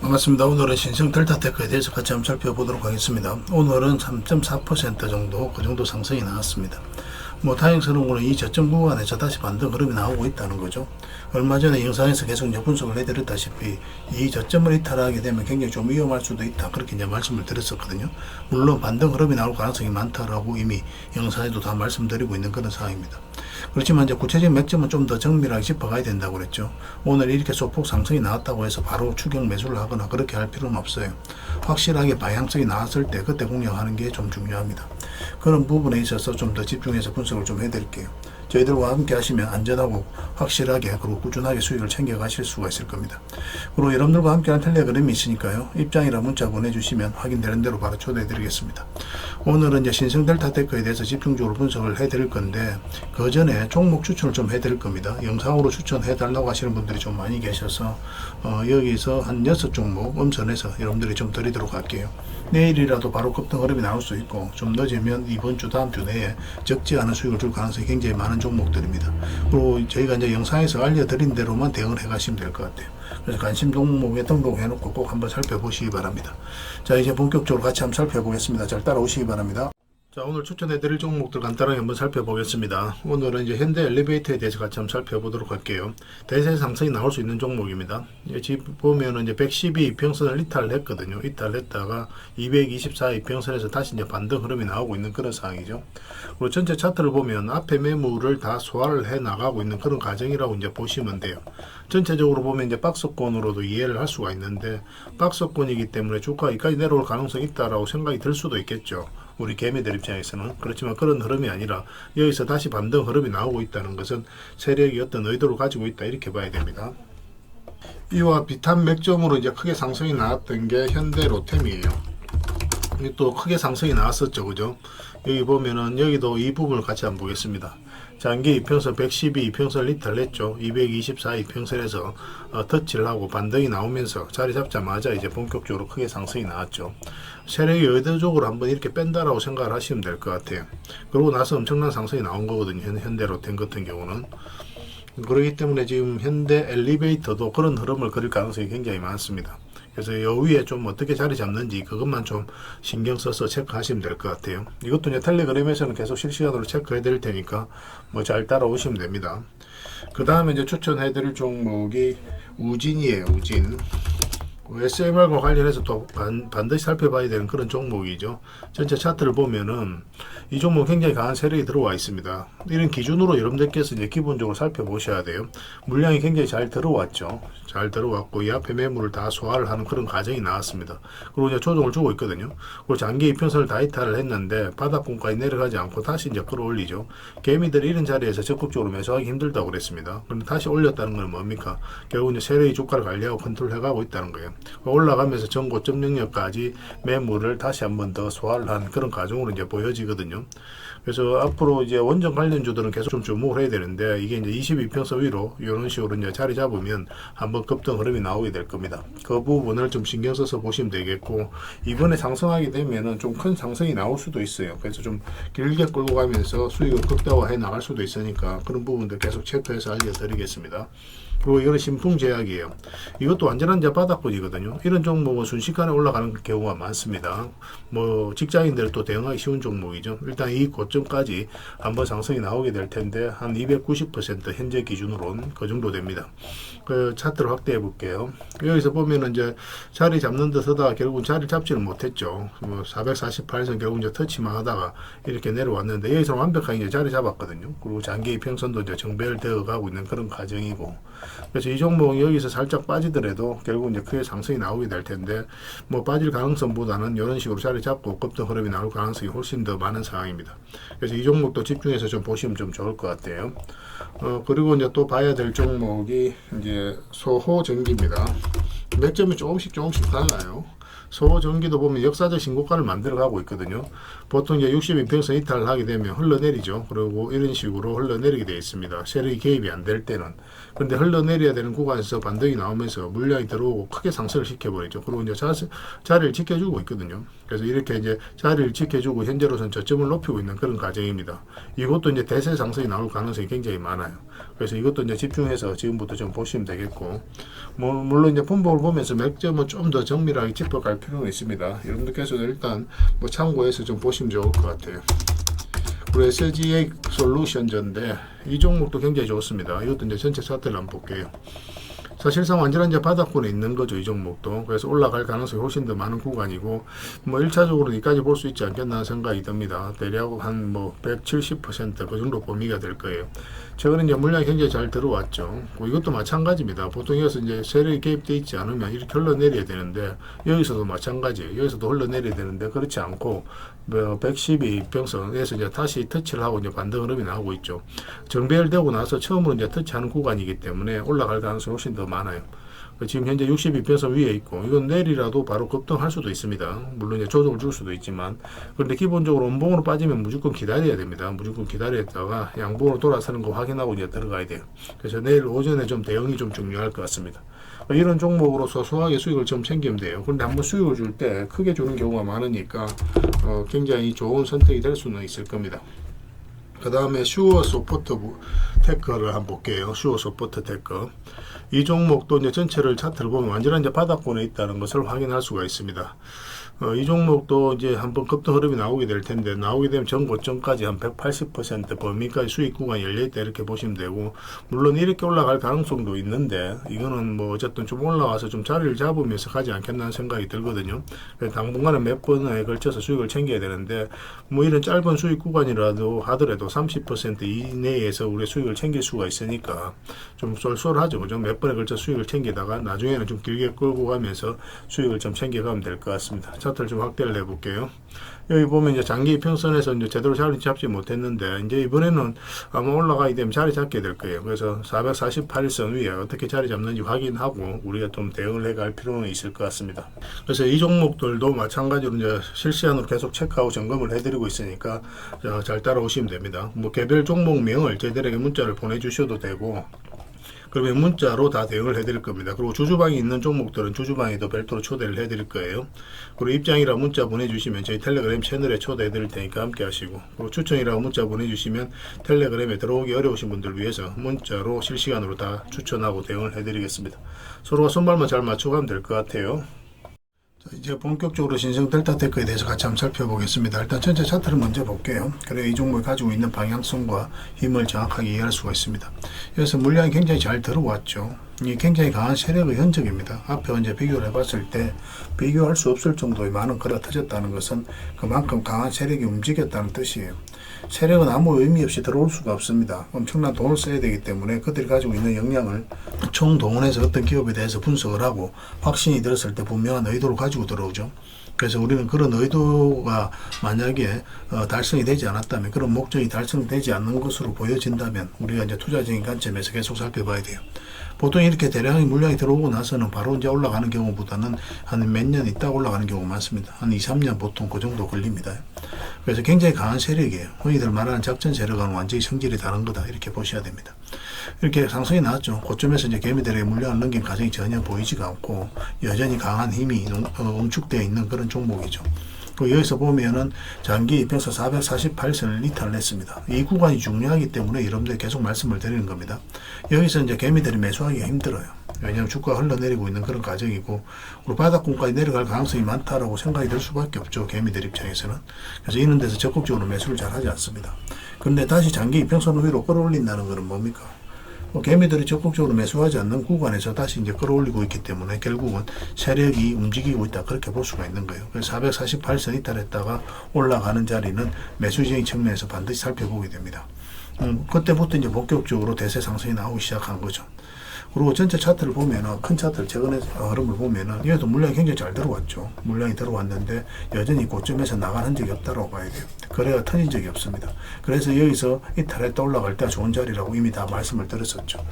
반갑습니다. 오늘은 신성 델타테크에 대해서 같이 한번 살펴보도록 하겠습니다. 오늘은 3.4% 정도 그 정도 상승이 나왔습니다. 다행스러운 거는 이 저점 구간에서 다시 반등 흐름이 나오고 있다는 거죠. 얼마 전에 영상에서 계속 분석을 해드렸다시피 이 저점을 이탈하게 되면 굉장히 좀 위험할 수도 있다, 그렇게 말씀을 드렸었거든요. 물론 반등 흐름이 나올 가능성이 많다라고 이미 영상에도 다 말씀드리고 있는 그런 상황입니다. 그렇지만 구체적인 맥점은 좀 더 정밀하게 짚어가야 된다고 그랬죠. 오늘 이렇게 소폭 상승이 나왔다고 해서 바로 추격 매수를 하거나 그렇게 할 필요는 없어요. 확실하게 방향성이 나왔을 때 그때 공략하는 게 좀 중요합니다. 그런 부분에 있어서 좀 더 집중해서 분석을 좀 해드릴게요. 저희들과 함께 하시면 안전하고 확실하게 그리고 꾸준하게 수익을 챙겨 가실 수가 있을 겁니다. 그리고 여러분들과 함께하는 텔레그램이 있으니까요, 입장이라 문자 보내주시면 확인되는 대로 바로 초대해 드리겠습니다. 오늘은 이제 신성 델타테크에 대해서 집중적으로 분석을 해 드릴 건데, 그 전에 종목 추천을 좀 해 드릴 겁니다. 영상으로 추천해 달라고 하시는 분들이 좀 많이 계셔서 여기서 한 6종목 음선해서 여러분들이 좀 드리도록 할게요. 내일이라도 바로 급등 흐름이 나올 수 있고, 좀 늦으면 이번 주 다음 주 내에 적지 않은 수익을 줄 가능성이 굉장히 많은 종목들입니다. 그리고 저희가 이제 영상에서 알려드린 대로만 대응을 해 가시면 될 것 같아요. 그래서 관심 종목에 등록해 놓고 꼭 한번 살펴보시기 바랍니다. 자, 이제 본격적으로 같이 한번 살펴보겠습니다. 잘 따라오시기 바랍니다. 자, 오늘 추천해드릴 종목들 간단하게 한번 살펴보겠습니다. 오늘은 이제 현대 엘리베이터에 대해서 같이 한번 살펴보도록 할게요. 대세 상승이 나올 수 있는 종목입니다. 지금 보면은 이제 112 이평선을 이탈을 했거든요. 이탈했다가 224 이평선에서 다시 이제 반등 흐름이 나오고 있는 그런 상황이죠. 그리고 전체 차트를 보면 앞에 매물을 다 소화를 해 나가고 있는 그런 과정이라고 이제 보시면 돼요. 전체적으로 보면 이제 박스권으로도 이해를 할 수가 있는데, 박스권이기 때문에 주가 여기까지 내려올 가능성이 있다라고 생각이 들 수도 있겠죠. 우리 개미들 입장에서는. 그렇지만 그런 흐름이 아니라 여기서 다시 반등 흐름이 나오고 있다는 것은 세력이 어떤 의도를 가지고 있다, 이렇게 봐야 됩니다. 이와 비슷한 맥점으로 이제 크게 상승이 나왔던 게 현대 로템이에요. 또 크게 상승이 나왔었죠, 그죠? 여기 보면은 여기도 이 부분을 같이 한번 보겠습니다. 장기 이평선 112 이평선을 이탈했죠. 224 이평선에서 터치를 하고 반등이 나오면서 자리 잡자마자 이제 본격적으로 크게 상승이 나왔죠. 세력이 의도적으로 한번 이렇게 뺀다라고 생각을 하시면 될 것 같아요. 그러고 나서 엄청난 상승이 나온 거거든요. 현대로템 같은 경우는. 그렇기 때문에 지금 현대 엘리베이터도 그런 흐름을 그릴 가능성이 굉장히 많습니다. 그래서 여 위에 좀 어떻게 자리 잡는지 그것만 좀 신경 써서 체크하시면 될 것 같아요. 이것도 이제 텔레그램에서는 계속 실시간으로 체크해 드릴 테니까 잘 따라오시면 됩니다. 그 다음에 이제 추천해 드릴 종목이 우진이에요. 우진. SMR과 관련해서 또 반드시 살펴봐야 되는 그런 종목이죠. 전체 차트를 보면은 이 종목 굉장히 강한 세력이 들어와 있습니다. 이런 기준으로 여러분들께서 이제 기본적으로 살펴보셔야 돼요. 물량이 굉장히 잘 들어왔죠. 잘 들어왔고 이 앞에 매물을 다 소화를 하는 그런 과정이 나왔습니다. 그리고 이제 조정을 주고 있거든요. 그리고 장기 이평선을 다 이탈을 했는데 바닥권까지 내려가지 않고 다시 이제 끌어올리죠. 개미들이 이런 자리에서 적극적으로 매수하기 힘들다고 그랬습니다. 그런데 다시 올렸다는 건 뭡니까? 결국 이제 세력이 주가를 관리하고 컨트롤해가고 있다는 거예요. 올라가면서 전고점 영역까지 매물을 다시 한번 더 소화를 하는 그런 과정으로 이제 보여지거든요. 그래서 앞으로 이제 원전 관련주들은 계속 좀 주목을 해야 되는데, 이게 이제 22평선 위로 이런 식으로 이제 자리 잡으면 한번 급등 흐름이 나오게 될 겁니다. 그 부분을 좀 신경 써서 보시면 되겠고, 이번에 상승하게 되면은 좀 큰 상승이 나올 수도 있어요. 그래서 좀 길게 끌고 가면서 수익을 극대화해 나갈 수도 있으니까 그런 부분들 계속 체크해서 알려드리겠습니다. 그리고 이거는 신풍제약이에요. 이것도 완전한 바닥권이거든요. 이런 종목은 순식간에 올라가는 경우가 많습니다. 직장인들 또 대응하기 쉬운 종목이죠. 일단 이 고점까지 한번 상승이 나오게 될 텐데 한 290% 현재 기준으로는 그 정도 됩니다. 그 차트를 확대해 볼게요. 여기서 보면은 이제 자리 잡는 듯 하다가 결국은 자리를 잡지는 못했죠. 448선 결국 이제 터치만 하다가 이렇게 내려왔는데 여기서 완벽하게 이제 자리 잡았거든요. 그리고 장기 이평선도 이제 정배되어 가고 있는 그런 과정이고, 그래서 이 종목은 여기서 살짝 빠지더라도 결국 이제 크게 상승이 나오게 될 텐데, 빠질 가능성보다는 이런 식으로 자리 잡고 급등 흐름이 나올 가능성이 훨씬 더 많은 상황입니다. 그래서 이 종목도 집중해서 좀 보시면 좀 좋을 것 같아요. 그리고 이제 또 봐야 될 종목이 이제 소호전기입니다. 맥점이 조금씩 달라요. 소호전기도 보면 역사적 신고가를 만들어가고 있거든요. 보통 이제 62평선 이탈을 하게 되면 흘러내리죠. 그리고 이런 식으로 흘러내리게 되어 있습니다. 세력이 개입이 안 될 때는. 그런데 흘러내려야 되는 구간에서 반등이 나오면서 물량이 들어오고 크게 상승을 시켜버리죠. 그리고 이제 자리를 지켜주고 있거든요. 그래서 이렇게 이제 자리를 지켜주고 현재로서는 저점을 높이고 있는 그런 과정입니다. 이것도 이제 대세 상승이 나올 가능성이 굉장히 많아요. 그래서 이것도 이제 집중해서 지금부터 좀 보시면 되겠고, 뭐 물론 이제 분봉을 보면서 몇 점은 좀 더 정밀하게 짚어갈 필요는 있습니다. 여러분들께서는 일단 뭐 참고해서 좀 보시면 좋을 것 같아요. 그리고 SGA 솔루션전인데 이 종목도 굉장히 좋습니다. 이것도 이제 전체 차트를 한번 볼게요. 사실상 완전한 이제 바닥권에 있는 거죠, 이 종목도. 그래서 올라갈 가능성이 훨씬 더 많은 구간이고, 뭐 1차적으로는 여기까지 볼 수 있지 않겠나 생각이 듭니다. 대략 한 뭐 170%그 정도 범위가 될 거예요. 최근에 이제 물량이 굉장히 잘 들어왔죠. 이것도 마찬가지입니다. 보통 여기서 이제 세력이 개입되어 있지 않으면 이렇게 흘러내려야 되는데, 여기서도 마찬가지예요. 여기서도 흘러내려야 되는데, 그렇지 않고, 112평선에서 이제 다시 터치를 하고 이제 반등 흐름이 나오고 있죠. 정배열되고 나서 처음으로 이제 터치하는 구간이기 때문에 올라갈 가능성이 훨씬 더 많아요. 지금 현재 62평선 위에 있고, 이건 내일이라도 바로 급등할 수도 있습니다. 물론 이제 조정을 줄 수도 있지만, 그런데 기본적으로 원봉으로 빠지면 무조건 기다려야 됩니다. 무조건 기다렸다가 양봉으로 돌아서는 거 확인하고 이제 들어가야 돼요. 그래서 내일 오전에 좀 대응이 좀 중요할 것 같습니다. 이런 종목으로 소소하게 수익을 좀 챙기면 돼요. 그런데 한번 수익을 줄 때 크게 주는 경우가 많으니까 굉장히 좋은 선택이 될 수는 있을 겁니다. 그 다음에 슈어 소포트 테크를 한번 볼게요. 슈어 소포트 테크. 이 종목도 이제 전체를 차트를 보면 완전한 이제 바닥권에 있다는 것을 확인할 수가 있습니다. 이 종목도 이제 한번 급등 흐름이 나오게 될 텐데, 나오게 되면 전 고점까지 한 180% 범위까지 수익 구간이 열려있다 이렇게 보시면 되고, 물론 이렇게 올라갈 가능성도 있는데, 이거는 뭐 어쨌든 좀 올라와서 좀 자리를 잡으면서 가지 않겠나 생각이 들거든요. 당분간은 몇 번에 걸쳐서 수익을 챙겨야 되는데, 뭐 이런 짧은 수익 구간이라도 하더라도 30% 이내에서 우리 수익을 챙길 수가 있으니까 좀 쏠쏠하죠. 그죠? 몇 번에 걸쳐 수익을 챙기다가 나중에는 좀 길게 끌고 가면서 수익을 좀 챙겨가면 될 것 같습니다. 차트를 좀 확대를 해볼게요. 여기 보면 이제 장기 평선에서 이제 제대로 자리 잡지 못했는데, 이제 이번에는 아마 올라가게 되면 자리 잡게 될 거예요. 그래서 448선 위에 어떻게 자리 잡는지 확인하고 우리가 좀 대응을 해갈 필요는 있을 것 같습니다. 그래서 이 종목들도 마찬가지로 이제 실시간으로 계속 체크하고 점검을 해드리고 있으니까 잘 따라오시면 됩니다. 뭐 개별 종목명을 저희들에게 문자를 보내주셔도 되고, 그러면 문자로 다 대응을 해드릴 겁니다. 그리고 주주방이 있는 종목들은 주주방에도 별도로 초대를 해드릴 거예요. 그리고 입장이라 문자 보내주시면 저희 텔레그램 채널에 초대해드릴 테니까 함께 하시고, 그리고 추천이라고 문자 보내주시면 텔레그램에 들어오기 어려우신 분들 위해서 문자로 실시간으로 다 추천하고 대응을 해드리겠습니다. 서로가 손발만 잘 맞춰가면 될 것 같아요. 이제 본격적으로 신성 델타테크에 대해서 같이 한번 살펴보겠습니다. 일단 전체 차트를 먼저 볼게요. 그래야 이 종목이 가지고 있는 방향성과 힘을 정확하게 이해할 수가 있습니다. 그래서 물량이 굉장히 잘 들어왔죠. 이 굉장히 강한 세력의 흔적입니다. 앞에 이제 비교를 해봤을 때 비교할 수 없을 정도의 많은 거래가 터졌다는 것은 그만큼 강한 세력이 움직였다는 뜻이에요. 세력은 아무 의미 없이 들어올 수가 없습니다. 엄청난 돈을 써야 되기 때문에 그들이 가지고 있는 역량을 총동원해서 어떤 기업에 대해서 분석을 하고 확신이 들었을 때 분명한 의도를 가지고 들어오죠. 그래서 우리는 그런 의도가 만약에 달성이 되지 않았다면, 그런 목적이 달성되지 않는 것으로 보여진다면 우리가 이제 투자적인 관점에서 계속 살펴봐야 돼요. 보통 이렇게 대량의 물량이 들어오고 나서는 바로 이제 올라가는 경우보다는 한 몇 년 있다가 올라가는 경우가 많습니다. 한 2, 3년 보통 그 정도 걸립니다. 그래서 굉장히 강한 세력이에요. 흔히들 말하는 작전 세력과는 완전히 성질이 다른 거다 이렇게 보셔야 됩니다. 이렇게 상승이 나왔죠. 고점에서 이제 개미들에게 물량을 넘긴 과정이 전혀 보이지가 않고 여전히 강한 힘이 응축되어 있는 그런 종목이죠. 여기서 보면은 장기 이평선 448선을 이탈을 했습니다. 이 구간이 중요하기 때문에 여러분들 계속 말씀을 드리는 겁니다. 여기서 이제 개미들이 매수하기가 힘들어요. 왜냐하면 주가가 흘러내리고 있는 그런 과정이고, 그리고 바닥권까지 내려갈 가능성이 많다라고 생각이 들 수밖에 없죠. 개미들 입장에서는. 그래서 이런 데서 적극적으로 매수를 잘 하지 않습니다. 그런데 다시 장기 이평선 위로 끌어올린다는 것은 뭡니까? 개미들이 적극적으로 매수하지 않는 구간에서 다시 이제 끌어올리고 있기 때문에 결국은 세력이 움직이고 있다 그렇게 볼 수가 있는 거예요. 그래서 448선 이탈했다가 올라가는 자리는 매수적인 측면에서 반드시 살펴보게 됩니다. 그때부터 이제 본격적으로 대세 상승이 나오기 시작한 거죠. 그리고 전체 차트를 보면은, 큰 차트를 최근에 흐름을 보면은 얘도 물량이 굉장히 잘 들어왔죠. 물량이 들어왔는데 여전히 고점에서 나간 흔적이 없다고 봐야 돼요. 거래가 터진 적이 없습니다. 그래서 여기서 이탈했다 올라갈 때 좋은 자리라고 이미 다 말씀을 드렸었죠.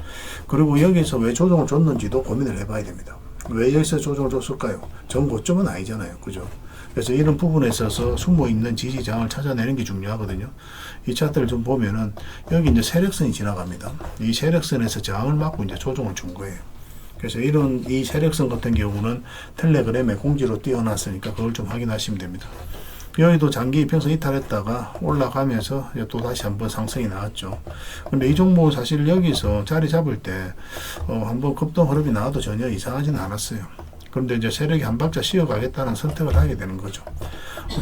그리고 여기서 왜 조정을 줬는지도 고민을 해봐야 됩니다. 왜 여기서 조정을 줬을까요? 전 고점은 아니잖아요. 그죠? 그래서 이런 부분에 있어서 숨어있는 지지장을 찾아내는 게 중요하거든요. 이 차트를 좀 보면은 여기 이제 세력선이 지나갑니다. 이 세력선에서 저항을 막고 이제 조정을 준 거예요. 그래서 이런 이 세력선 같은 경우는 텔레그램에 공지로 띄워놨으니까 그걸 좀 확인하시면 됩니다. 여기도 장기 이평선 이탈했다가 올라가면서 또 다시 한번 상승이 나왔죠. 근데 이 종목은 사실 여기서 자리 잡을 때 한번 급등 흐름이 나와도 전혀 이상하지는 않았어요. 그런데 이제 세력이 한 박자 쉬어가겠다는 선택을 하게 되는 거죠.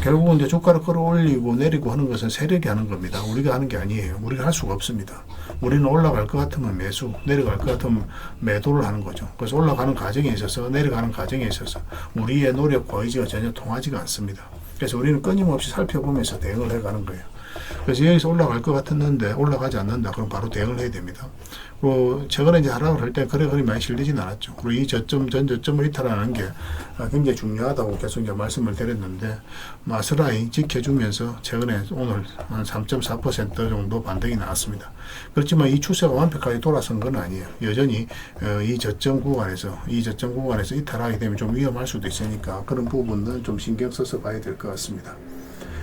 결국은 이제 주가를 끌어올리고 내리고 하는 것은 세력이 하는 겁니다. 우리가 하는 게 아니에요. 우리가 할 수가 없습니다. 우리는 올라갈 것 같으면 매수, 내려갈 것 같으면 매도를 하는 거죠. 그래서 올라가는 과정에 있어서, 내려가는 과정에 있어서 우리의 노력과 의지가 전혀 통하지가 않습니다. 그래서 우리는 끊임없이 살펴보면서 대응을 해가는 거예요. 그래서 여기서 올라갈 것 같았는데 올라가지 않는다. 그럼 바로 대응을 해야 됩니다. 그리고 최근에 이제 하락을 할 때 그래 많이 실리진 않았죠. 그리고 이 저점, 전 저점을 이탈하는 게 굉장히 중요하다고 계속 이제 말씀을 드렸는데, 아스라이 지켜주면서 최근에 오늘 한 3.4% 정도 반등이 나왔습니다. 그렇지만 이 추세가 완벽하게 돌아선 건 아니에요. 여전히 이 저점 구간에서 이탈하게 되면 좀 위험할 수도 있으니까 그런 부분은 좀 신경 써서 봐야 될 것 같습니다.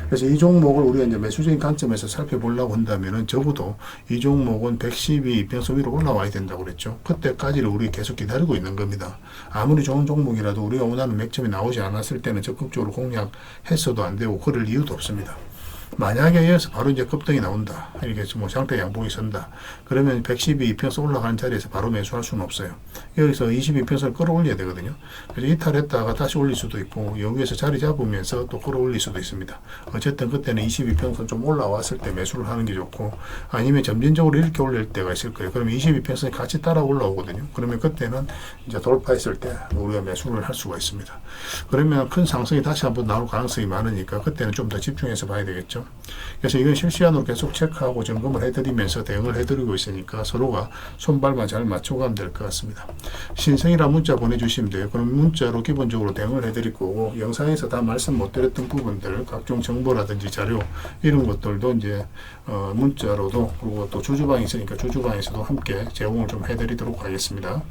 그래서 이 종목을 우리가 이제 매수적인 관점에서 살펴보려고 한다면은 적어도 이 종목은 112 이평선 위로 올라와야 된다고 그랬죠. 그때까지를 우리 계속 기다리고 있는 겁니다. 아무리 좋은 종목이라도 우리가 원하는 맥점이 나오지 않았을 때는 적극적으로 공략했어도 안 되고 그럴 이유도 없습니다. 만약에 이어서 바로 이제 급등이 나온다. 이렇게 뭐 상태 양봉이 선다. 그러면 112 이평선 올라가는 자리에서 바로 매수할 수는 없어요. 여기서 22평선을 끌어올려야 되거든요. 그래서 이탈했다가 다시 올릴 수도 있고, 여기에서 자리 잡으면서 또 끌어올릴 수도 있습니다. 어쨌든 그때는 22평선 좀 올라왔을 때 매수를 하는 게 좋고, 아니면 점진적으로 이렇게 올릴 때가 있을 거예요. 그러면 22평선이 같이 따라 올라오거든요. 그러면 그때는 이제 돌파했을 때 우리가 매수를 할 수가 있습니다. 그러면 큰 상승이 다시 한번 나올 가능성이 많으니까 그때는 좀 더 집중해서 봐야 되겠죠. 그래서 이건 실시간으로 계속 체크하고 점검을 해드리면서 대응을 해드리고 있으니까 서로가 손발만 잘 맞춰가면 될 것 같습니다. 신성이라 문자 보내주시면 돼요. 그럼 문자로 기본적으로 대응을 해드릴 거고, 영상에서 다 말씀 못 드렸던 부분들, 각종 정보라든지 자료 이런 것들도 이제 문자로도, 그리고 또 주주방이 있으니까 주주방에서도 함께 제공을 좀 해드리도록 하겠습니다.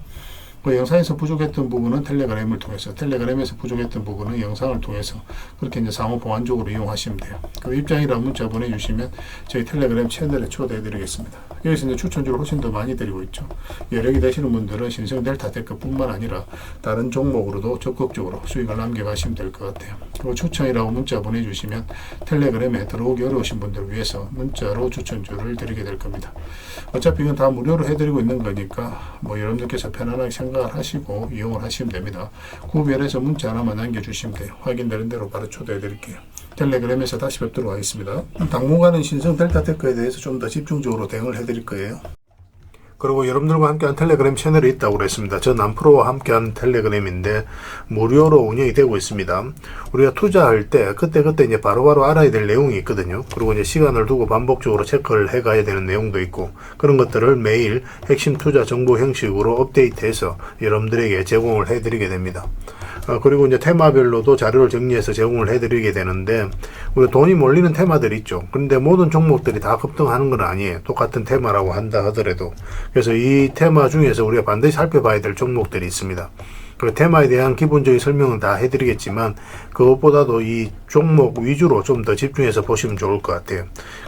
그 영상에서 부족했던 부분은 텔레그램을 통해서, 텔레그램에서 부족했던 부분은 영상을 통해서 그렇게 이제 상호 보완적으로 이용하시면 돼요. 그 입장이라는 문자 보내주시면 저희 텔레그램 채널에 초대해드리겠습니다. 여기서 이제 추천주를 훨씬 더 많이 드리고 있죠. 여력이 되시는 분들은 신성 델타 테크뿐만 아니라 다른 종목으로도 적극적으로 수익을 남겨가시면 될 것 같아요. 그리고 추천이라고 문자 보내주시면 텔레그램에 들어오기 어려우신 분들을 위해서 문자로 추천주를 드리게 될 겁니다. 어차피 이건 다 무료로 해드리고 있는 거니까 뭐 여러분들께서 편안하게 생각을 하시고 이용을 하시면 됩니다. 구별해서 문자 하나만 남겨주시면 돼요. 확인되는 대로 바로 초대해 드릴게요. 텔레그램에서 다시 뵙도록 하겠습니다. 당분간은 신성 델타테크에 대해서 좀 더 집중적으로 대응을 해드릴 거예요. 그리고 여러분들과 함께한 텔레그램 채널이 있다고 그랬습니다. 저 남프로와 함께한 텔레그램인데 무료로 운영이 되고 있습니다. 우리가 투자할 때 그때 이제 바로바로 알아야 될 내용이 있거든요. 그리고 이제 시간을 두고 반복적으로 체크를 해가야 되는 내용도 있고, 그런 것들을 매일 핵심 투자 정보 형식으로 업데이트해서 여러분들에게 제공을 해드리게 됩니다. 그리고 이제 테마별로도 자료를 정리해서 제공을 해드리게 되는데, 우리 돈이 몰리는 테마들이 있죠. 그런데 모든 종목들이 다 급등하는 건 아니에요. 똑같은 테마라고 한다 하더라도. 그래서 이 테마 중에서 우리가 반드시 살펴봐야 될 종목들이 있습니다. 그 테마에 대한 기본적인 설명은 다 해드리겠지만, 그것보다도 이 종목 위주로 좀 더 집중해서 보시면 좋을 것 같아요.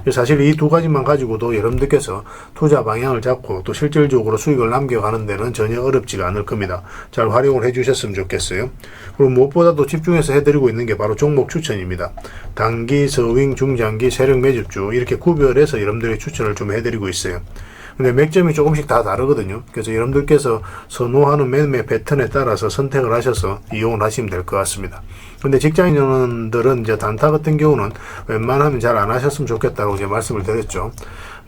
사실 이 두 가지만 가지고도 여러분들께서 투자 방향을 잡고 또 실질적으로 수익을 남겨가는 데는 전혀 어렵지가 않을 겁니다. 잘 활용을 해주셨으면 좋겠어요. 그리고 무엇보다도 집중해서 해드리고 있는 게 바로 종목 추천입니다. 단기, 서윙, 중장기, 세력 매집주 이렇게 구별해서 여러분들의 추천을 좀 해드리고 있어요. 근데 맥점이 조금씩 다 다르거든요. 그래서 여러분들께서 선호하는 매매 패턴에 따라서 선택을 하셔서 이용을 하시면 될 것 같습니다. 근데 직장인들은 이제 단타 같은 경우는 웬만하면 잘 안 하셨으면 좋겠다고 이제 말씀을 드렸죠.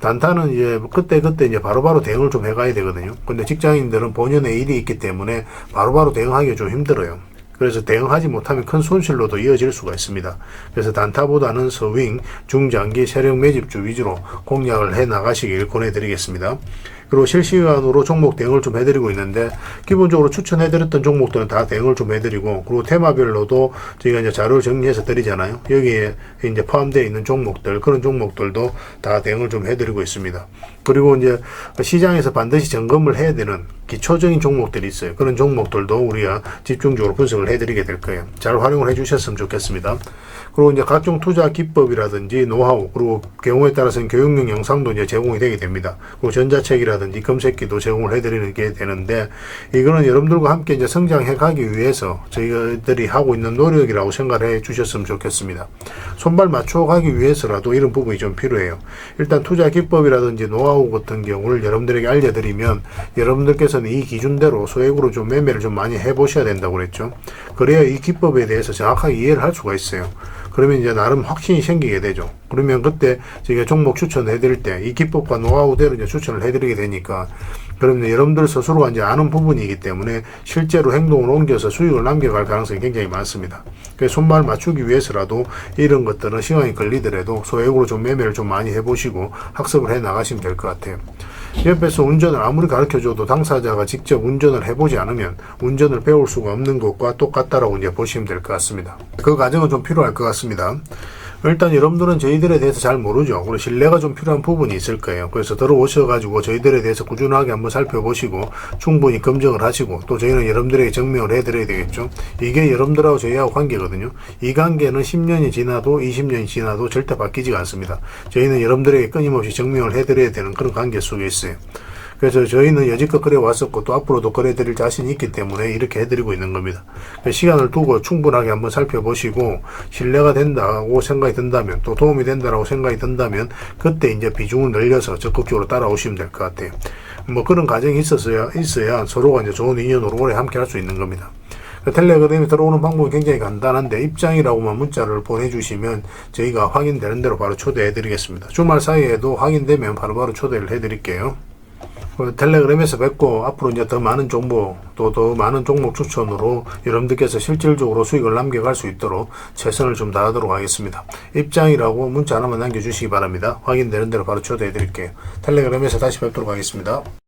단타는 이제 그때 이제 바로바로 대응을 좀 해가야 되거든요. 근데 직장인들은 본연의 일이 있기 때문에 바로바로 대응하기가 좀 힘들어요. 그래서 대응하지 못하면 큰 손실로도 이어질 수가 있습니다. 그래서 단타보다는 서윙, 중장기, 세력 매집주 위주로 공략을 해 나가시길 권해드리겠습니다. 그리고 실시간으로 종목 대응을 좀 해드리고 있는데, 기본적으로 추천해드렸던 종목들은 다 대응을 좀 해드리고, 그리고 테마별로도 저희가 이제 자료를 정리해서 드리잖아요. 여기에 이제 포함되어 있는 종목들, 그런 종목들도 다 대응을 좀 해드리고 있습니다. 그리고 이제 시장에서 반드시 점검을 해야 되는 기초적인 종목들이 있어요. 그런 종목들도 우리가 집중적으로 분석을 해드리게 될 거예요. 잘 활용을 해주셨으면 좋겠습니다. 그리고 이제 각종 투자 기법이라든지 노하우, 그리고 경우에 따라서는 교육용 영상도 이제 제공이 되게 됩니다. 그리고 전자책이라 기법이라든지 검색기도 제공을 해드리는 게 되는데, 이거는 여러분들과 함께 이제 성장해 가기 위해서 저희들이 하고 있는 노력이라고 생각해 주셨으면 좋겠습니다. 손발 맞춰 가기 위해서라도 이런 부분이 좀 필요해요. 일단 투자 기법이라든지 노하우 같은 경우를 여러분들에게 알려드리면 여러분들께서는 이 기준대로 소액으로 좀 매매를 좀 많이 해보셔야 된다고 그랬죠. 그래야 이 기법에 대해서 정확하게 이해를 할 수가 있어요. 그러면 이제 나름 확신이 생기게 되죠. 그러면 그때 저희가 종목 추천해 드릴 때 이 기법과 노하우대로 이제 추천을 해 드리게 되니까, 그러면 여러분들 스스로가 이제 아는 부분이기 때문에 실제로 행동을 옮겨서 수익을 남겨갈 가능성이 굉장히 많습니다. 그래서 손발 맞추기 위해서라도 이런 것들은 시간이 걸리더라도 소액으로 좀 매매를 좀 많이 해보시고 학습을 해 나가시면 될 것 같아요. 옆에서 운전을 아무리 가르쳐줘도 당사자가 직접 운전을 해보지 않으면 운전을 배울 수가 없는 것과 똑같다라고 이제 보시면 될 것 같습니다. 그 과정은 좀 필요할 것 같습니다. 일단 여러분들은 저희들에 대해서 잘 모르죠. 그리고 신뢰가 좀 필요한 부분이 있을 거예요. 그래서 들어오셔가지고 저희들에 대해서 꾸준하게 한번 살펴보시고 충분히 검증을 하시고, 또 저희는 여러분들에게 증명을 해드려야 되겠죠. 이게 여러분들하고 저희하고 관계거든요. 이 관계는 10년이 지나도 20년이 지나도 절대 바뀌지가 않습니다. 저희는 여러분들에게 끊임없이 증명을 해드려야 되는 그런 관계 속에 있어요. 그래서 저희는 여지껏 그래 왔었고 또 앞으로도 그래 드릴 자신이 있기 때문에 이렇게 해드리고 있는 겁니다. 시간을 두고 충분하게 한번 살펴보시고 신뢰가 된다고 생각이 든다면, 또 도움이 된다고 생각이 든다면 그때 이제 비중을 늘려서 적극적으로 따라오시면 될 것 같아요. 뭐 그런 과정이 있어야 서로가 이제 좋은 인연으로 오래 함께 할 수 있는 겁니다. 텔레그램에 들어오는 방법이 굉장히 간단한데, 입장이라고만 문자를 보내주시면 저희가 확인되는 대로 바로 초대해 드리겠습니다. 주말 사이에도 확인되면 바로바로 초대를 해 드릴게요. 텔레그램에서 뵙고, 앞으로 이제 더 많은 정보, 또 더 많은 종목 추천으로 여러분들께서 실질적으로 수익을 남겨갈 수 있도록 최선을 좀 다하도록 하겠습니다. 입장이라고 문자 하나만 남겨주시기 바랍니다. 확인되는 대로 바로 초대해 드릴게요. 텔레그램에서 다시 뵙도록 하겠습니다.